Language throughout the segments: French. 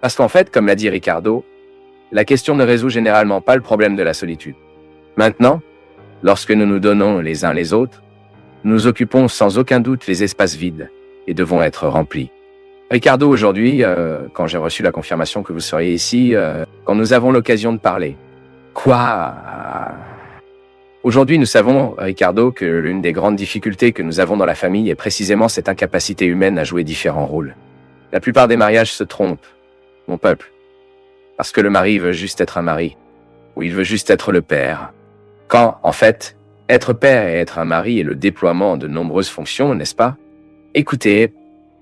Parce qu'en fait, comme l'a dit Ricardo, la question ne résout généralement pas le problème de la solitude. Maintenant, lorsque nous nous donnons les uns les autres, nous occupons sans aucun doute les espaces vides et devons être remplis. Ricardo, aujourd'hui, quand j'ai reçu la confirmation que vous seriez ici, quand nous avons l'occasion de parler. Quoi? Aujourd'hui, nous savons, Ricardo, que l'une des grandes difficultés que nous avons dans la famille est précisément cette incapacité humaine à jouer différents rôles. La plupart des mariages se trompent, mon peuple, parce que le mari veut juste être un mari, ou il veut juste être le père. Quand, en fait, être père et être un mari est le déploiement de nombreuses fonctions, n'est-ce pas? Écoutez,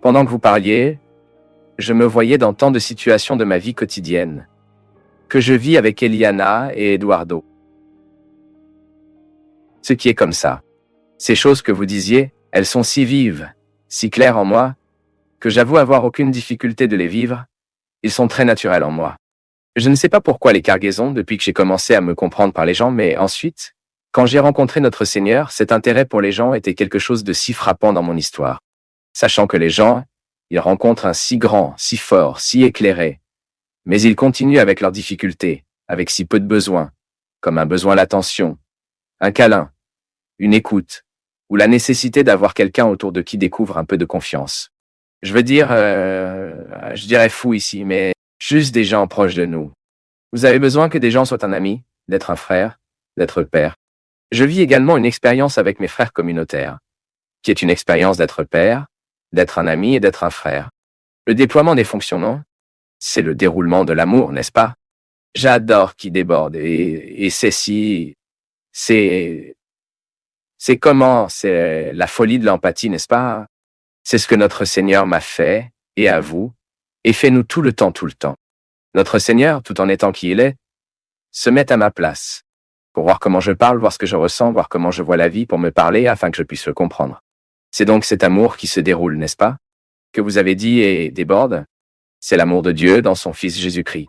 pendant que vous parliez, je me voyais dans tant de situations de ma vie quotidienne, que je vis avec Eliana et Eduardo. Ce qui est comme ça. Ces choses que vous disiez, elles sont si vives, si claires en moi, que j'avoue avoir aucune difficulté de les vivre. Ils sont très naturels en moi. Je ne sais pas pourquoi les cargaisons depuis que j'ai commencé à me comprendre par les gens, mais ensuite, quand j'ai rencontré notre Seigneur, cet intérêt pour les gens était quelque chose de si frappant dans mon histoire. Sachant que les gens, ils rencontrent un si grand, si fort, si éclairé, mais ils continuent avec leurs difficultés, avec si peu de besoins, comme un besoin d'attention, un câlin, une écoute, ou la nécessité d'avoir quelqu'un autour de qui découvre un peu de confiance. Je veux dire, je dirais fou ici, mais juste des gens proches de nous. Vous avez besoin que des gens soient un ami, d'être un frère, d'être père. Je vis également une expérience avec mes frères communautaires, qui est une expérience d'être père, d'être un ami et d'être un frère. Le déploiement des fonctions, non? C'est le déroulement de l'amour, n'est-ce pas? J'adore qui déborde et c'est la folie de l'empathie, n'est-ce pas? C'est ce que notre Seigneur m'a fait, et à vous, et fait nous tout le temps. Notre Seigneur, tout en étant qui il est, se met à ma place, pour voir comment je parle, voir ce que je ressens, voir comment je vois la vie, pour me parler afin que je puisse le comprendre. C'est donc cet amour qui se déroule, n'est-ce pas? Que vous avez dit et déborde. C'est l'amour de Dieu dans son Fils Jésus-Christ.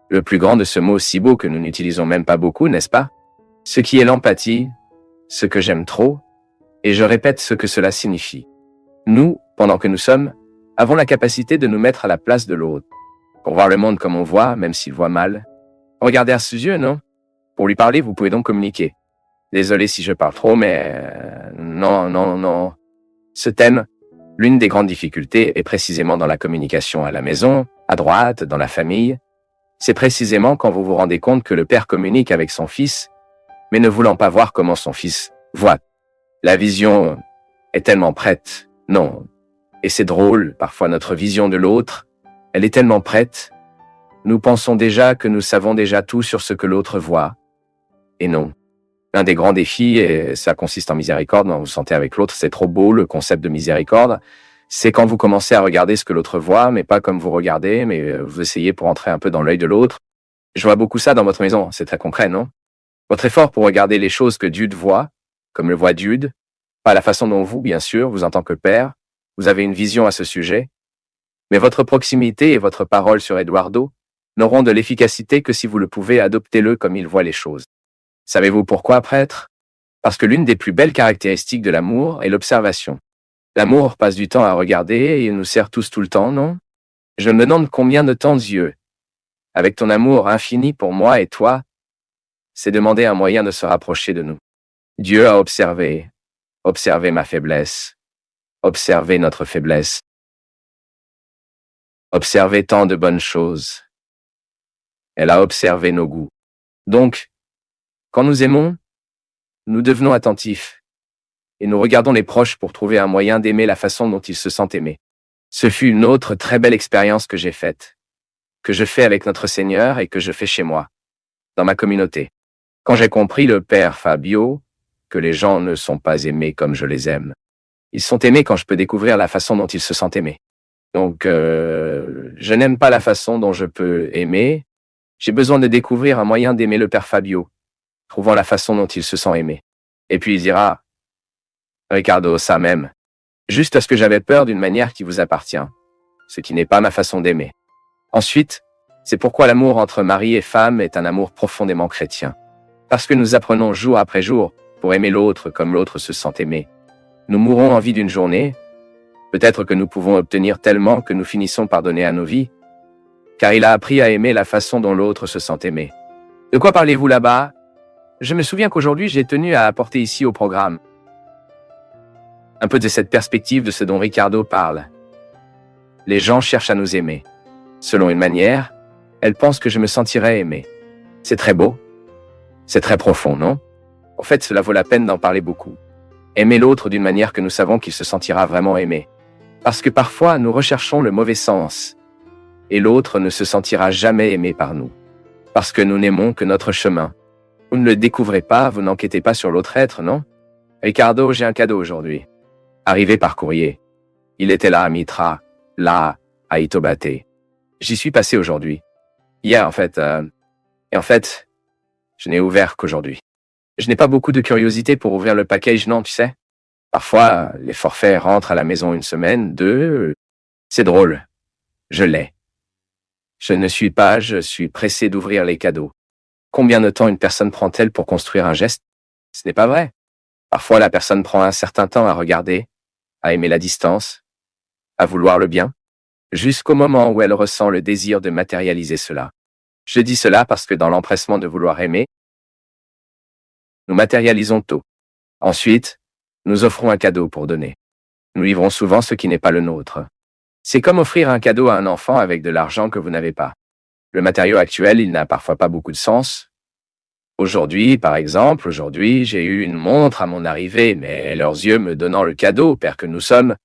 Le plus grand de ce mot si beau que nous n'utilisons même pas beaucoup, n'est-ce pas? Ce qui est l'empathie, ce que j'aime trop, et je répète ce que cela signifie. Nous, pendant que nous sommes, avons la capacité de nous mettre à la place de l'autre, pour voir le monde comme on voit, même s'il voit mal. Regardez à ses yeux, non? Pour lui parler, vous pouvez donc communiquer. Désolé si je parle trop, mais non. Ce thème, l'une des grandes difficultés est précisément dans la communication à la maison, à droite, dans la famille. C'est précisément quand vous vous rendez compte que le père communique avec son fils, mais ne voulant pas voir comment son fils voit. La vision est tellement prête, non. Et c'est drôle, parfois notre vision de l'autre, elle est tellement prête. Nous pensons déjà que nous savons déjà tout sur ce que l'autre voit. Et non. L'un des grands défis, et ça consiste en miséricorde, vous vous sentez avec l'autre, c'est trop beau le concept de miséricorde, c'est quand vous commencez à regarder ce que l'autre voit, mais pas comme vous regardez, mais vous essayez pour entrer un peu dans l'œil de l'autre. Je vois beaucoup ça dans votre maison, c'est très concret, non? Votre effort pour regarder les choses que Dieu voit, comme le voit Dieu, pas la façon dont vous, bien sûr, vous en tant que père, vous avez une vision à ce sujet, mais votre proximité et votre parole sur Eduardo n'auront de l'efficacité que si vous le pouvez, adoptez-le comme il voit les choses. Savez-vous pourquoi, prêtre? Parce que l'une des plus belles caractéristiques de l'amour est l'observation. L'amour passe du temps à regarder et il nous sert tous tout le temps, non? Je me demande combien de temps Dieu, avec ton amour infini pour moi et toi, s'est demandé un moyen de se rapprocher de nous. Dieu a observé ma faiblesse, observé notre faiblesse, observé tant de bonnes choses. Elle a observé nos goûts. Donc, quand nous aimons, nous devenons attentifs et nous regardons les proches pour trouver un moyen d'aimer la façon dont ils se sentent aimés. Ce fut une autre très belle expérience que j'ai faite, que je fais avec notre Seigneur et que je fais chez moi, dans ma communauté. Quand j'ai compris le Père Fabio, que les gens ne sont pas aimés comme je les aime. Ils sont aimés quand je peux découvrir la façon dont ils se sentent aimés. Donc, je n'aime pas la façon dont je peux aimer. J'ai besoin de découvrir un moyen d'aimer le Père Fabio, trouvant la façon dont il se sent aimé. Et puis il dira, Ricardo, ça même, juste parce que j'avais peur d'une manière qui vous appartient, ce qui n'est pas ma façon d'aimer. Ensuite, c'est pourquoi l'amour entre mari et femme est un amour profondément chrétien. Parce que nous apprenons jour après jour pour aimer l'autre comme l'autre se sent aimé. Nous mourons en vie d'une journée. Peut-être que nous pouvons obtenir tellement que nous finissons par donner à nos vies, car il a appris à aimer la façon dont l'autre se sent aimé. De quoi parlez-vous là-bas? Je me souviens qu'aujourd'hui j'ai tenu à apporter ici au programme un peu de cette perspective de ce dont Ricardo parle. Les gens cherchent à nous aimer. Selon une manière, elles pensent que je me sentirai aimé. C'est très beau. C'est très profond, non? En fait, cela vaut la peine d'en parler beaucoup. Aimer l'autre d'une manière que nous savons qu'il se sentira vraiment aimé. Parce que parfois, nous recherchons le mauvais sens. Et l'autre ne se sentira jamais aimé par nous. Parce que nous n'aimons que notre chemin. Vous ne le découvrez pas, vous n'enquêtez pas sur l'autre être, non? Ricardo, j'ai un cadeau aujourd'hui. Arrivé par courrier. Il était là à Mitra, là à Itobate. J'y suis passé aujourd'hui. Hier, en fait. Et en fait, je n'ai ouvert qu'aujourd'hui. Je n'ai pas beaucoup de curiosité pour ouvrir le package, non, tu sais. Parfois, les forfaits rentrent à la maison une semaine, deux. C'est drôle. Je l'ai. Je suis pressé d'ouvrir les cadeaux. Combien de temps une personne prend-elle pour construire un geste? Ce n'est pas vrai. Parfois, la personne prend un certain temps à regarder, à aimer la distance, à vouloir le bien, jusqu'au moment où elle ressent le désir de matérialiser cela. Je dis cela parce que dans l'empressement de vouloir aimer, nous matérialisons tôt. Ensuite, nous offrons un cadeau pour donner. Nous livrons souvent ce qui n'est pas le nôtre. C'est comme offrir un cadeau à un enfant avec de l'argent que vous n'avez pas. Le matériau actuel, il n'a parfois pas beaucoup de sens. Aujourd'hui, par exemple, j'ai eu une montre à mon arrivée, mais leurs yeux me donnant le cadeau, Père que nous sommes,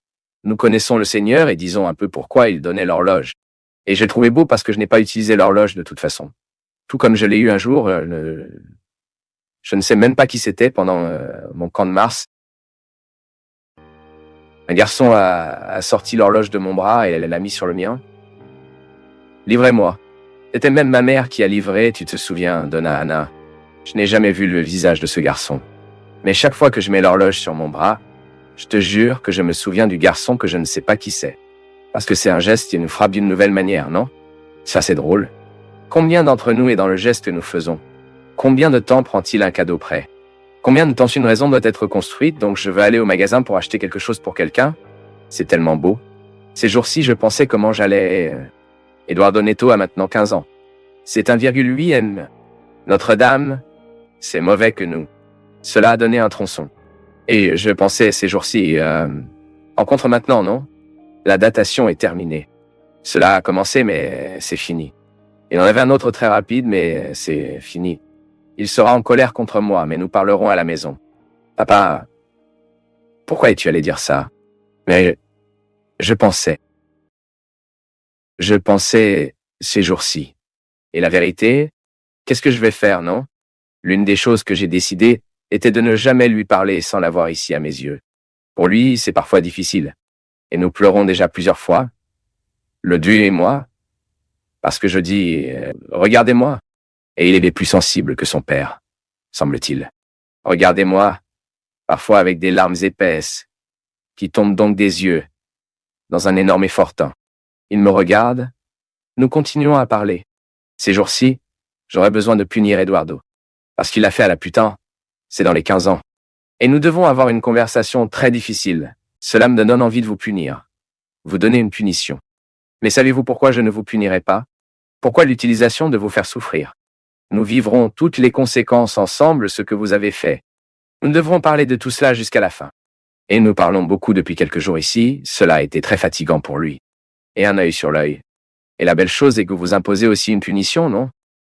nous connaissons le Seigneur et disons un peu pourquoi ils donnaient l'horloge. Et j'ai trouvé beau parce que je n'ai pas utilisé l'horloge de toute façon. Tout comme je l'ai eu un jour, je ne sais même pas qui c'était pendant mon camp de Mars. Un garçon a sorti l'horloge de mon bras et elle l'a mis sur le mien. Livrez-moi. C'était même ma mère qui a livré, tu te souviens, Donna Anna. Je n'ai jamais vu le visage de ce garçon. Mais chaque fois que je mets l'horloge sur mon bras, je te jure que je me souviens du garçon que je ne sais pas qui c'est. Parce que c'est un geste qui nous frappe d'une nouvelle manière, non? Ça, c'est drôle. Combien d'entre nous est dans le geste que nous faisons? Combien de temps prend-il un cadeau prêt? Combien de temps une raison doit être construite, donc je veux aller au magasin pour acheter quelque chose pour quelqu'un? C'est tellement beau. Ces jours-ci, je pensais comment j'allais... Eduardo Neto a maintenant 15 ans. C'est 1,8 M. Notre-Dame, c'est mauvais que nous. Cela a donné un tronçon. Et je pensais ces jours-ci, en contre maintenant, non? La datation est terminée. Cela a commencé, mais c'est fini. Il en avait un autre très rapide, mais c'est fini. Il sera en colère contre moi, mais nous parlerons à la maison. Papa, pourquoi es-tu allé dire ça? Mais je pensais ces jours-ci. Et la vérité, qu'est-ce que je vais faire, non? L'une des choses que j'ai décidé était de ne jamais lui parler sans l'avoir ici à mes yeux. Pour lui, c'est parfois difficile. Et nous pleurons déjà plusieurs fois, le Dieu et moi, parce que je dis « Regardez-moi ». Et il est plus sensible que son père, semble-t-il. Regardez-moi, parfois avec des larmes épaisses, qui tombent donc des yeux, dans un énorme effortant. Il me regarde, nous continuons à parler. Ces jours-ci, j'aurais besoin de punir Eduardo. Parce qu'il a fait à la putain, c'est dans les 15 ans. Et nous devons avoir une conversation très difficile. Cela me donne envie de vous punir. Vous donner une punition. Mais savez-vous pourquoi je ne vous punirai pas? Pourquoi l'utilisation de vous faire souffrir? Nous vivrons toutes les conséquences ensemble ce que vous avez fait. Nous devrons parler de tout cela jusqu'à la fin. Et nous parlons beaucoup depuis quelques jours ici, cela a été très fatigant pour lui. Et un œil sur l'œil. Et la belle chose est que vous imposez aussi une punition, non?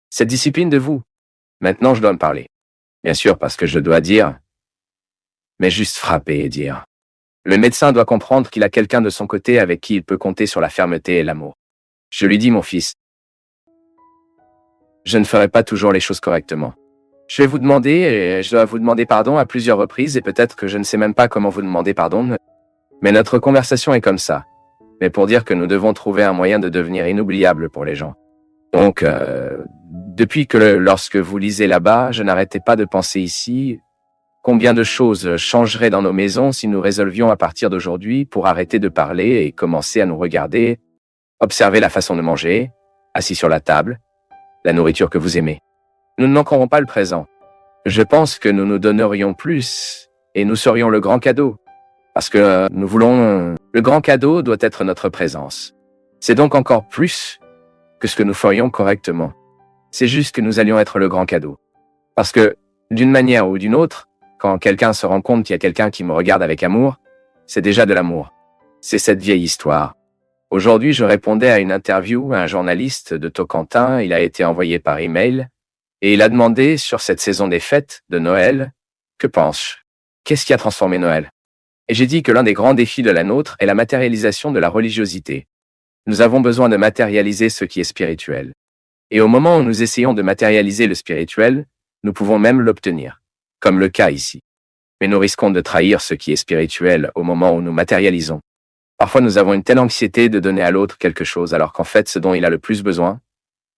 Cette discipline de vous. Maintenant, je dois me parler. Bien sûr, parce que je dois dire, mais juste frapper et dire. Le médecin doit comprendre qu'il a quelqu'un de son côté avec qui il peut compter sur la fermeté et l'amour. Je lui dis, mon fils, je ne ferai pas toujours les choses correctement. Je vais vous demander, et je dois vous demander pardon à plusieurs reprises, et peut-être que je ne sais même pas comment vous demander pardon, mais notre conversation est comme ça. Mais pour dire que nous devons trouver un moyen de devenir inoubliable pour les gens. Donc, depuis que lorsque vous lisez là-bas, je n'arrêtais pas de penser ici, combien de choses changeraient dans nos maisons si nous résolvions à partir d'aujourd'hui pour arrêter de parler et commencer à nous regarder, observer la façon de manger, assis sur la table, la nourriture que vous aimez. Nous ne manquerons pas le présent. Je pense que nous nous donnerions plus et nous serions le grand cadeau. Parce que nous voulons... Le grand cadeau doit être notre présence. C'est donc encore plus que ce que nous ferions correctement. C'est juste que nous allions être le grand cadeau. Parce que, d'une manière ou d'une autre, quand quelqu'un se rend compte qu'il y a quelqu'un qui me regarde avec amour, c'est déjà de l'amour. C'est cette vieille histoire. Aujourd'hui, je répondais à une interview à un journaliste de Tocquentin, il a été envoyé par email, et il a demandé sur cette saison des fêtes de Noël, que penses-tu? Qu'est-ce qui a transformé Noël? Et j'ai dit que l'un des grands défis de la nôtre est la matérialisation de la religiosité. Nous avons besoin de matérialiser ce qui est spirituel. Et au moment où nous essayons de matérialiser le spirituel, nous pouvons même l'obtenir, comme le cas ici. Mais nous risquons de trahir ce qui est spirituel au moment où nous matérialisons. Parfois nous avons une telle anxiété de donner à l'autre quelque chose alors qu'en fait ce dont il a le plus besoin,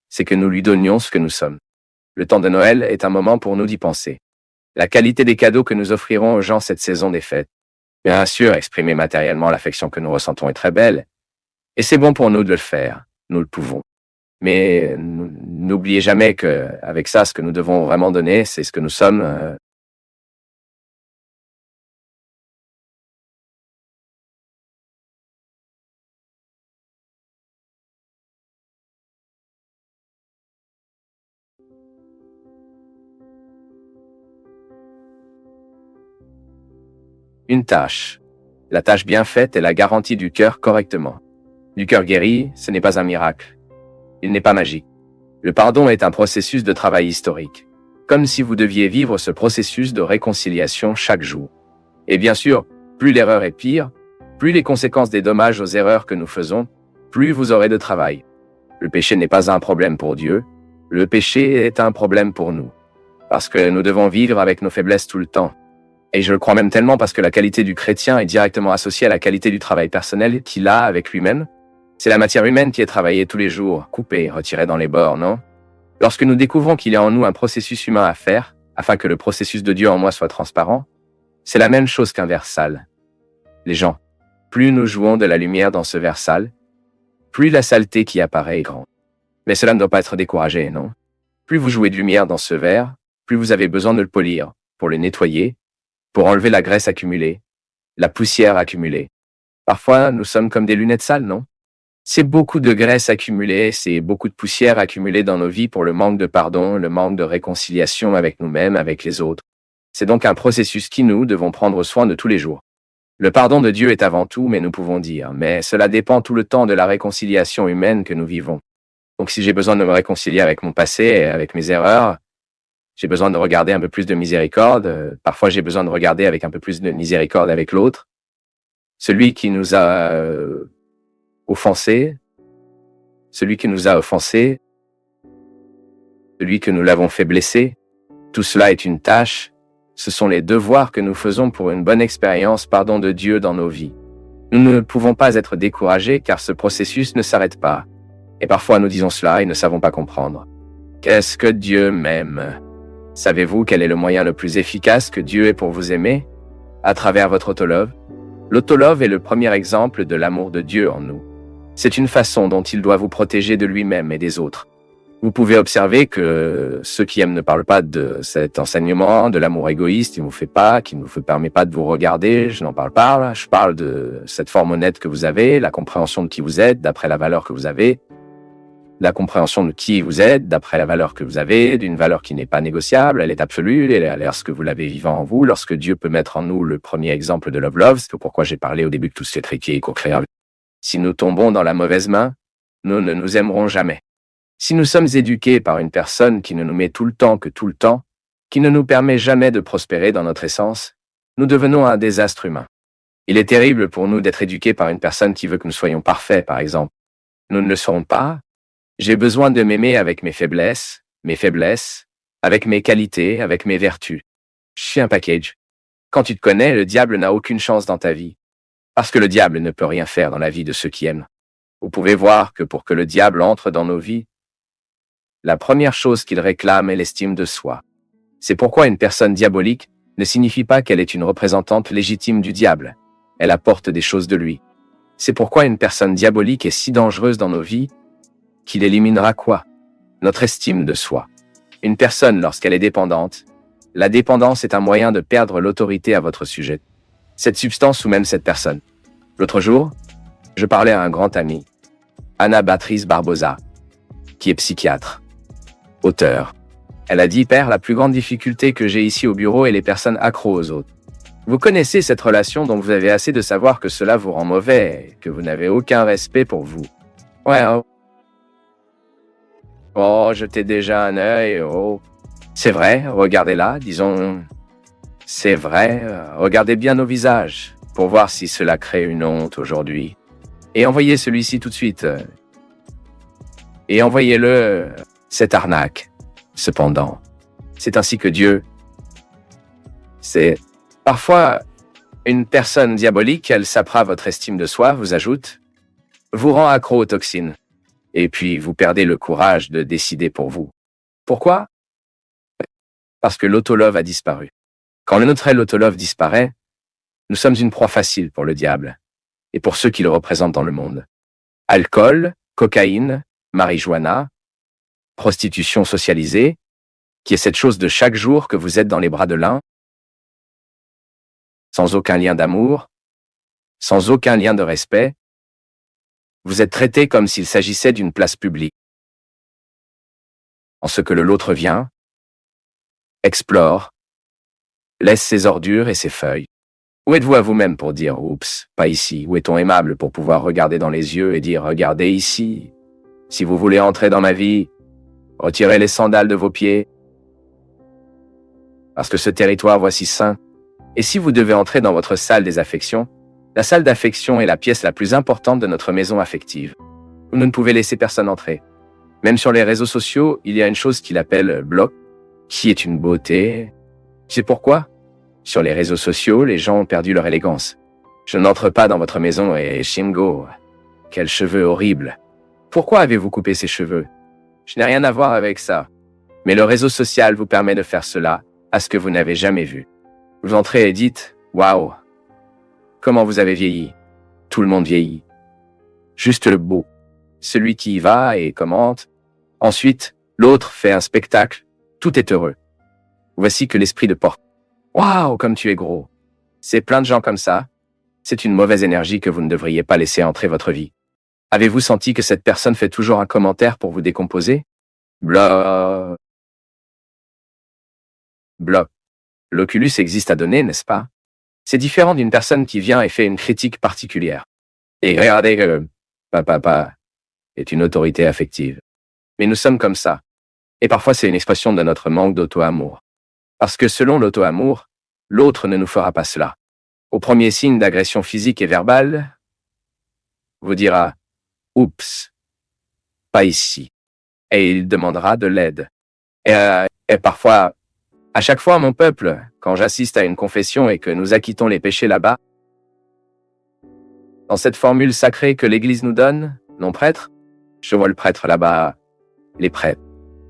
c'est que nous lui donnions ce que nous sommes. Le temps de Noël est un moment pour nous d'y penser. La qualité des cadeaux que nous offrirons aux gens cette saison des fêtes. Bien sûr, exprimer matériellement l'affection que nous ressentons est très belle, et c'est bon pour nous de le faire, nous le pouvons. Mais n'oubliez jamais que, avec ça, ce que nous devons vraiment donner, c'est ce que nous sommes. Une tâche. La tâche bien faite est la garantie du cœur correctement. Du cœur guéri, ce n'est pas un miracle. Il n'est pas magique. Le pardon est un processus de travail historique. Comme si vous deviez vivre ce processus de réconciliation chaque jour. Et bien sûr, plus l'erreur est pire, plus les conséquences des dommages aux erreurs que nous faisons, plus vous aurez de travail. Le péché n'est pas un problème pour Dieu, le péché est un problème pour nous. Parce que nous devons vivre avec nos faiblesses tout le temps. Et je le crois même tellement parce que la qualité du chrétien est directement associée à la qualité du travail personnel qu'il a avec lui-même. C'est la matière humaine qui est travaillée tous les jours, coupée, retirée dans les bords, non? Lorsque nous découvrons qu'il y a en nous un processus humain à faire, afin que le processus de Dieu en moi soit transparent, c'est la même chose qu'un verre sale. Les gens, plus nous jouons de la lumière dans ce verre sale, plus la saleté qui apparaît est grande. Mais cela ne doit pas être découragé, non? Plus vous jouez de lumière dans ce verre, plus vous avez besoin de le polir, pour le nettoyer, pour enlever la graisse accumulée, la poussière accumulée. Parfois, nous sommes comme des lunettes sales, non? C'est beaucoup de graisse accumulée, c'est beaucoup de poussière accumulée dans nos vies pour le manque de pardon, le manque de réconciliation avec nous-mêmes, avec les autres. C'est donc un processus qui nous devons prendre soin de tous les jours. Le pardon de Dieu est avant tout, mais nous pouvons dire, mais cela dépend tout le temps de la réconciliation humaine que nous vivons. Donc si j'ai besoin de me réconcilier avec mon passé et avec mes erreurs, j'ai besoin de regarder un peu plus de miséricorde. Parfois, j'ai besoin de regarder avec un peu plus de miséricorde avec l'autre. Celui qui nous a offensés, celui qui nous a offensés, celui que nous l'avons fait blesser. Tout cela est une tâche. Ce sont les devoirs que nous faisons pour une bonne expérience pardon de Dieu dans nos vies. Nous ne pouvons pas être découragés car ce processus ne s'arrête pas. Et parfois nous disons cela et ne savons pas comprendre. Qu'est-ce que Dieu m'aime? Savez-vous quel est le moyen le plus efficace que Dieu ait pour vous aimer? À travers votre autolove. L'autolove est le premier exemple de l'amour de Dieu en nous. C'est une façon dont il doit vous protéger de lui-même et des autres. Vous pouvez observer que ceux qui aiment ne parlent pas de cet enseignement, de l'amour égoïste, qui ne vous permet pas de vous regarder, je n'en parle pas. Je parle de cette forme honnête que vous avez, la compréhension de qui vous êtes, d'après la valeur que vous avez, la compréhension de qui vous êtes, d'après la valeur que vous avez, d'une valeur qui n'est pas négociable, elle est absolue, elle est lorsque vous l'avez vivant en vous, lorsque Dieu peut mettre en nous le premier exemple de love, c'est pourquoi j'ai parlé au début que tout ce qui est co-créable. Si nous tombons dans la mauvaise main, nous ne nous aimerons jamais. Si nous sommes éduqués par une personne qui ne nous met tout le temps que tout le temps, qui ne nous permet jamais de prospérer dans notre essence, nous devenons un désastre humain. Il est terrible pour nous d'être éduqués par une personne qui veut que nous soyons parfaits, par exemple. Nous ne le serons pas. J'ai besoin de m'aimer avec mes faiblesses, avec mes qualités, avec mes vertus. Je suis un package. Quand tu te connais, le diable n'a aucune chance dans ta vie. Parce que le diable ne peut rien faire dans la vie de ceux qui aiment. Vous pouvez voir que pour que le diable entre dans nos vies, la première chose qu'il réclame est l'estime de soi. C'est pourquoi une personne diabolique ne signifie pas qu'elle est une représentante légitime du diable. Elle apporte des choses de lui. C'est pourquoi une personne diabolique est si dangereuse dans nos vies qu'il éliminera quoi? Notre estime de soi. Une personne, lorsqu'elle est dépendante, la dépendance est un moyen de perdre l'autorité à votre sujet. Cette substance ou même cette personne. L'autre jour, je parlais à un grand ami, Anna Béatrice Barbosa. qui est psychiatre, auteur. Elle a dit, Père, la plus grande difficulté que j'ai ici au bureau est les personnes accros aux autres. Vous connaissez cette relation dont vous avez assez de savoir que cela vous rend mauvais, et que vous n'avez aucun respect pour vous. Ouais, oh, jetez déjà un œil, oh. C'est vrai, regardez-la, disons. C'est vrai, regardez bien nos visages, pour voir si cela crée une honte aujourd'hui. Et envoyez celui-ci tout de suite. Et envoyez-le cette arnaque. Cependant, c'est ainsi que Dieu. C'est parfois une personne diabolique, elle sapera votre estime de soi, vous ajoute, vous rend accro aux toxines. Et puis vous perdez le courage de décider pour vous. Pourquoi? Parce que l'autolove a disparu. Quand le notre autolove disparaît, nous sommes une proie facile pour le diable et pour ceux qui le représentent dans le monde. Alcool, cocaïne, marijuana, prostitution socialisée, qui est cette chose de chaque jour que vous êtes dans les bras de l'un, sans aucun lien d'amour, sans aucun lien de respect, vous êtes traité comme s'il s'agissait d'une place publique. En ce que l'autre vient, explore, laisse ses ordures et ses feuilles. Où êtes-vous à vous-même pour dire « Oups, pas ici » Où est-on aimable pour pouvoir regarder dans les yeux et dire « Regardez ici ». Si vous voulez entrer dans ma vie, retirez les sandales de vos pieds, parce que ce territoire voici saint. Et si vous devez entrer dans votre salle des affections, la salle d'affection est la pièce la plus importante de notre maison affective. Vous ne pouvez laisser personne entrer. Même sur les réseaux sociaux, il y a une chose qu'il appelle « bloc », qui est une beauté. C'est pourquoi? Sur les réseaux sociaux, les gens ont perdu leur élégance. Je n'entre pas dans votre maison et Shingo, quels cheveux horribles. Pourquoi avez-vous coupé ces cheveux? Je n'ai rien à voir avec ça. Mais le réseau social vous permet de faire cela à ce que vous n'avez jamais vu. Vous entrez et dites « Waouh, comment vous avez vieilli ?» Tout le monde vieillit. Juste le beau. Celui qui y va et commente. Ensuite, l'autre fait un spectacle. Tout est heureux. Voici que l'esprit de porte. Waouh, comme tu es gros. C'est plein de gens comme ça. C'est une mauvaise énergie que vous ne devriez pas laisser entrer votre vie. Avez-vous senti que cette personne fait toujours un commentaire pour vous décomposer? Bloc. Bloc. L'oculus existe à donner, n'est-ce pas? C'est différent d'une personne qui vient et fait une critique particulière. Et regardez que papa est une autorité affective. Mais nous sommes comme ça. Et parfois c'est une expression de notre manque d'auto-amour. Parce que selon l'auto-amour, l'autre ne nous fera pas cela. Au premier signe d'agression physique et verbale, vous dira « Oups, pas ici ». Et il demandera de l'aide. Et parfois, à chaque fois, mon peuple, quand j'assiste à une confession et que nous acquittons les péchés là-bas, dans cette formule sacrée que l'Église nous donne, non prêtre, je vois le prêtre là-bas, les prêtres.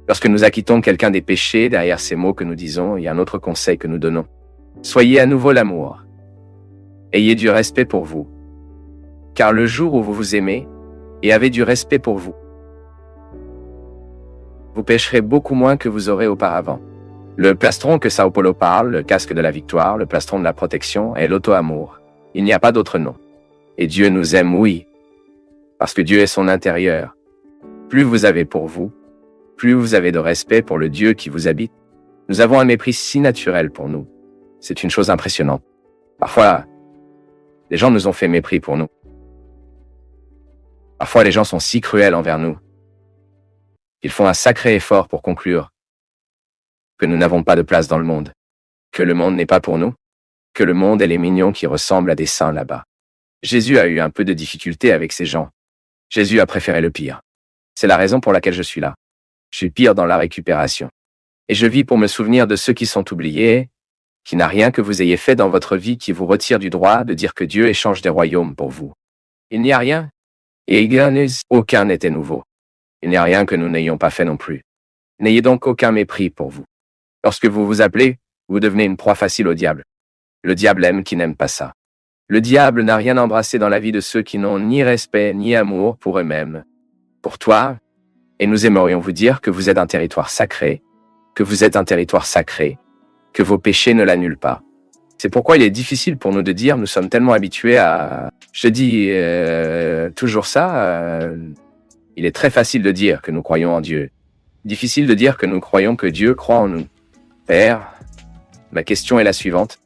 Lorsque nous acquittons quelqu'un des péchés, derrière ces mots que nous disons, il y a un autre conseil que nous donnons. Soyez à nouveau l'amour. Ayez du respect pour vous. Car le jour où vous vous aimez et avez du respect pour vous, vous pécherez beaucoup moins que vous aurez auparavant. Le plastron que Sao Paulo parle, le casque de la victoire, le plastron de la protection, est l'auto-amour. Il n'y a pas d'autre nom. Et Dieu nous aime, oui, parce que Dieu est son intérieur. Plus vous avez pour vous, plus vous avez de respect pour le Dieu qui vous habite. Nous avons un mépris si naturel pour nous. C'est une chose impressionnante. Parfois, les gens nous ont fait mépris pour nous. Parfois, les gens sont si cruels envers nous. Ils font un sacré effort pour conclure que nous n'avons pas de place dans le monde, que le monde n'est pas pour nous, que le monde est les mignons qui ressemblent à des saints là-bas. Jésus a eu un peu de difficulté avec ces gens. Jésus a préféré le pire. C'est la raison pour laquelle je suis là. Je suis pire dans la récupération. Et je vis pour me souvenir de ceux qui sont oubliés, qui n'a rien que vous ayez fait dans votre vie qui vous retire du droit de dire que Dieu échange des royaumes pour vous. Il n'y a rien, et aucun n'était nouveau. Il n'y a rien que nous n'ayons pas fait non plus. N'ayez donc aucun mépris pour vous. Lorsque vous vous appelez, vous devenez une proie facile au diable. Le diable aime qui n'aime pas ça. Le diable n'a rien embrassé dans la vie de ceux qui n'ont ni respect ni amour pour eux-mêmes. Pour toi, et nous aimerions vous dire que vous êtes un territoire sacré, que vous êtes un territoire sacré, que vos péchés ne l'annulent pas. C'est pourquoi il est difficile pour nous de dire, nous sommes tellement habitués à... Je dis toujours ça, Il est très facile de dire que nous croyons en Dieu. Difficile de dire que nous croyons que Dieu croit en nous. Père, ma question est la suivante.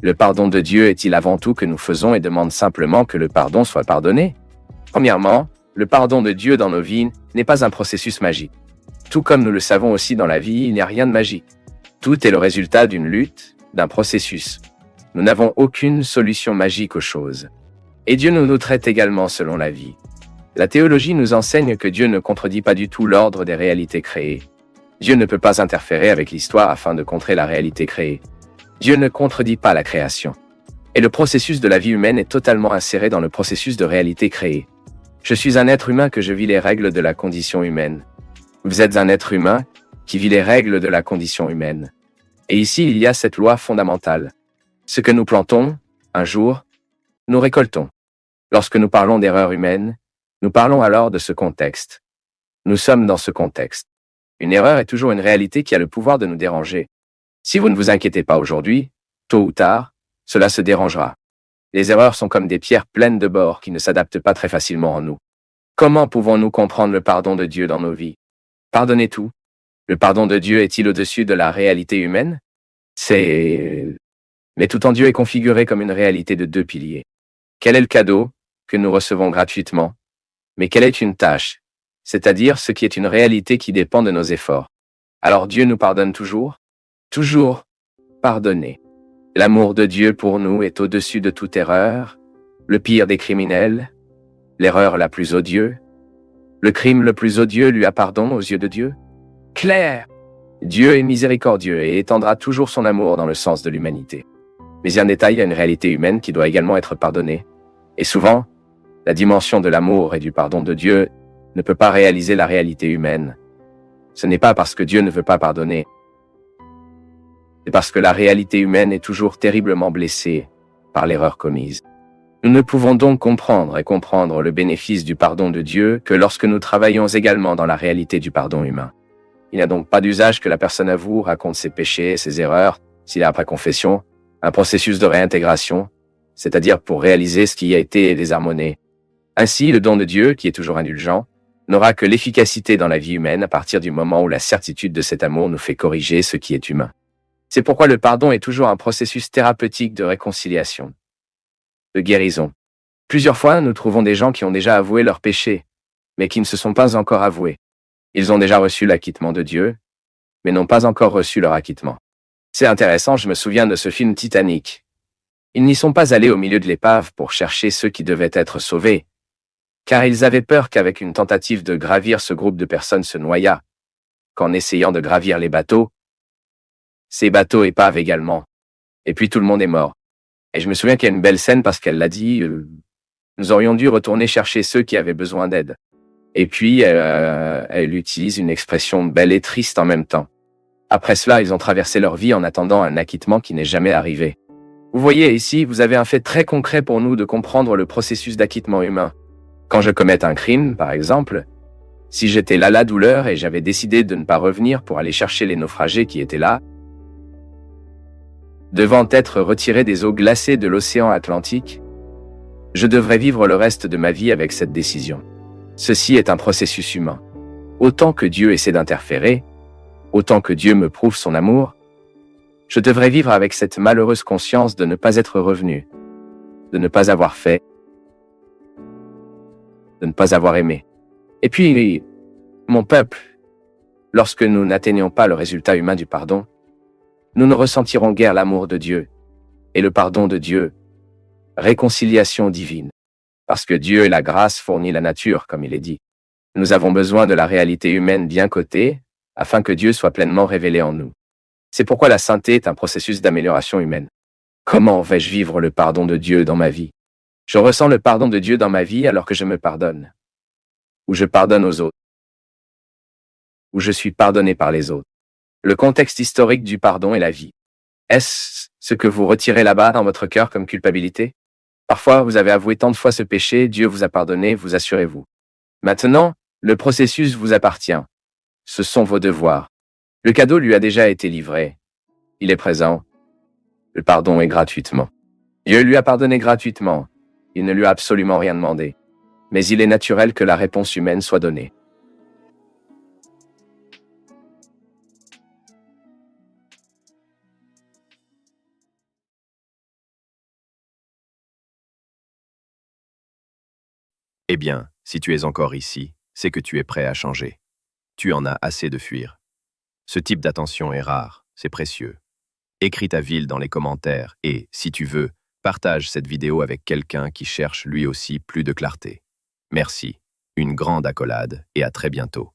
Le pardon de Dieu est-il avant tout que nous faisons et demande simplement que le pardon soit pardonné? Premièrement, le pardon de Dieu dans nos vies n'est pas un processus magique. Tout comme nous le savons aussi dans la vie, il n'y a rien de magique. Tout est le résultat d'une lutte, d'un processus. Nous n'avons aucune solution magique aux choses. Et Dieu nous traite également selon la vie. La théologie nous enseigne que Dieu ne contredit pas du tout l'ordre des réalités créées. Dieu ne peut pas interférer avec l'histoire afin de contrer la réalité créée. Dieu ne contredit pas la création. Et le processus de la vie humaine est totalement inséré dans le processus de réalité créée. Je suis un être humain que je vis les règles de la condition humaine. Vous êtes un être humain qui vit les règles de la condition humaine. Et ici, il y a cette loi fondamentale. Ce que nous plantons, un jour, nous récoltons. Lorsque nous parlons d'erreur humaine, nous parlons alors de ce contexte. Nous sommes dans ce contexte. Une erreur est toujours une réalité qui a le pouvoir de nous déranger. Si vous ne vous inquiétez pas aujourd'hui, tôt ou tard, cela se dérangera. Les erreurs sont comme des pierres pleines de bords qui ne s'adaptent pas très facilement en nous. Comment pouvons-nous comprendre le pardon de Dieu dans nos vies? Pardonnez tout. Le pardon de Dieu est-il au-dessus de la réalité humaine? Mais tout en Dieu est configuré comme une réalité de deux piliers. Quel est le cadeau que nous recevons gratuitement? Mais quelle est une tâche? C'est-à-dire ce qui est une réalité qui dépend de nos efforts. Alors Dieu nous pardonne toujours? Toujours pardonner. L'amour de Dieu pour nous est au-dessus de toute erreur, le pire des criminels, l'erreur la plus odieuse, le crime le plus odieux lui a pardon aux yeux de Dieu? Clair! Dieu est miséricordieux et étendra toujours son amour dans le sens de l'humanité. Mais il y a un détail, il y a une réalité humaine qui doit également être pardonnée. Et souvent, la dimension de l'amour et du pardon de Dieu ne peut pas réaliser la réalité humaine. Ce n'est pas parce que Dieu ne veut pas pardonner. C'est parce que la réalité humaine est toujours terriblement blessée par l'erreur commise. Nous ne pouvons donc comprendre le bénéfice du pardon de Dieu que lorsque nous travaillons également dans la réalité du pardon humain. Il n'y a donc pas d'usage que la personne avoue, raconte ses péchés, ses erreurs, s'il est après confession, un processus de réintégration, c'est-à-dire pour réaliser ce qui a été désharmoné. Ainsi, le don de Dieu, qui est toujours indulgent, n'aura que l'efficacité dans la vie humaine à partir du moment où la certitude de cet amour nous fait corriger ce qui est humain. C'est pourquoi le pardon est toujours un processus thérapeutique de réconciliation, de guérison. Plusieurs fois, nous trouvons des gens qui ont déjà avoué leurs péchés, mais qui ne se sont pas encore avoués. Ils ont déjà reçu l'acquittement de Dieu, mais n'ont pas encore reçu leur acquittement. C'est intéressant, je me souviens de ce film Titanic. Ils n'y sont pas allés au milieu de l'épave pour chercher ceux qui devaient être sauvés, car ils avaient peur qu'avec une tentative de gravir ce groupe de personnes se noyât, qu'en essayant de gravir les bateaux, ces bateaux épavent également. Et puis tout le monde est mort. Et je me souviens qu'il y a une belle scène parce qu'elle l'a dit, nous aurions dû retourner chercher ceux qui avaient besoin d'aide. Et puis, elle utilise une expression belle et triste en même temps. Après cela, ils ont traversé leur vie en attendant un acquittement qui n'est jamais arrivé. Vous voyez ici, vous avez un fait très concret pour nous de comprendre le processus d'acquittement humain. Quand je commette un crime, par exemple, si j'étais là la douleur et j'avais décidé de ne pas revenir pour aller chercher les naufragés qui étaient là, devant être retirés des eaux glacées de l'océan Atlantique, je devrais vivre le reste de ma vie avec cette décision. Ceci est un processus humain. Autant que Dieu essaie d'interférer, autant que Dieu me prouve son amour, je devrais vivre avec cette malheureuse conscience de ne pas être revenu, de ne pas avoir fait, de ne pas avoir aimé. Et puis, mon peuple, lorsque nous n'atteignons pas le résultat humain du pardon, nous ne ressentirons guère l'amour de Dieu et le pardon de Dieu, réconciliation divine. Parce que Dieu et la grâce fournit la nature, comme il est dit. Nous avons besoin de la réalité humaine bien cotée, afin que Dieu soit pleinement révélé en nous. C'est pourquoi la sainteté est un processus d'amélioration humaine. Comment vais-je vivre le pardon de Dieu dans ma vie? Je ressens le pardon de Dieu dans ma vie alors que je me pardonne. Ou je pardonne aux autres. Ou je suis pardonné par les autres. Le contexte historique du pardon est la vie. Est-ce ce que vous retirez là-bas dans votre cœur comme culpabilité? Parfois, vous avez avoué tant de fois ce péché, Dieu vous a pardonné, vous assurez-vous. Maintenant, le processus vous appartient. Ce sont vos devoirs. Le cadeau lui a déjà été livré. Il est présent. Le pardon est gratuitement. Dieu lui a pardonné gratuitement. Il ne lui a absolument rien demandé. Mais il est naturel que la réponse humaine soit donnée. Eh bien, si tu es encore ici, c'est que tu es prêt à changer. Tu en as assez de fuir. Ce type d'attention est rare, c'est précieux. Écris ta ville dans les commentaires et, si tu veux, partage cette vidéo avec quelqu'un qui cherche lui aussi plus de clarté. Merci, une grande accolade et à très bientôt.